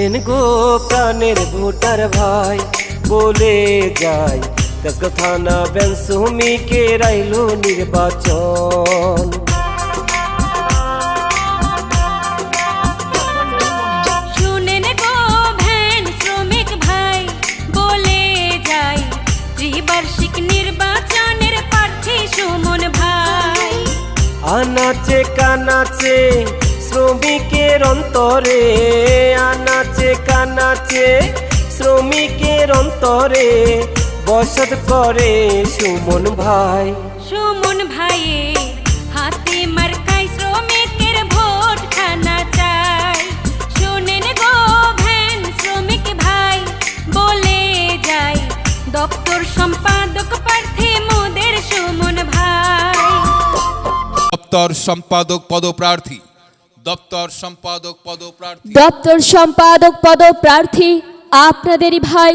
শুনেন গো প্রাণের ভোটার ভাই, বলে যাই তেজগাঁও থানা বেন শ্রমিকের আইলো নির্বাচন। শুনেন গো ভ্যান শ্রমিক ভাই, বলে যাই ত্রিবার্ষিক নির্বাচনের প্রার্থী সুমন ভাই। আনাচে কানাচে শ্রমিকের অন্তরে, আনাচে কানাচে শ্রমিকের অন্তরে বসত করে সুমন ভাই। সুমন ভাইয়ের হাতে মার্কায় শ্রমিকের ভোট খানা চাই। শুনেন গো ভ্যান শ্রমিক ভাই, বলে যাই দপ্তর সম্পাদক প্রার্থী মোদের সুমন ভাই। দপ্তর সম্পাদক পদপ্রার্থী, দপ্তর সম্পাদক পদপ্রার্থী, দপ্তর সম্পাদক পদপ্রার্থী আপনাদেরই ভাই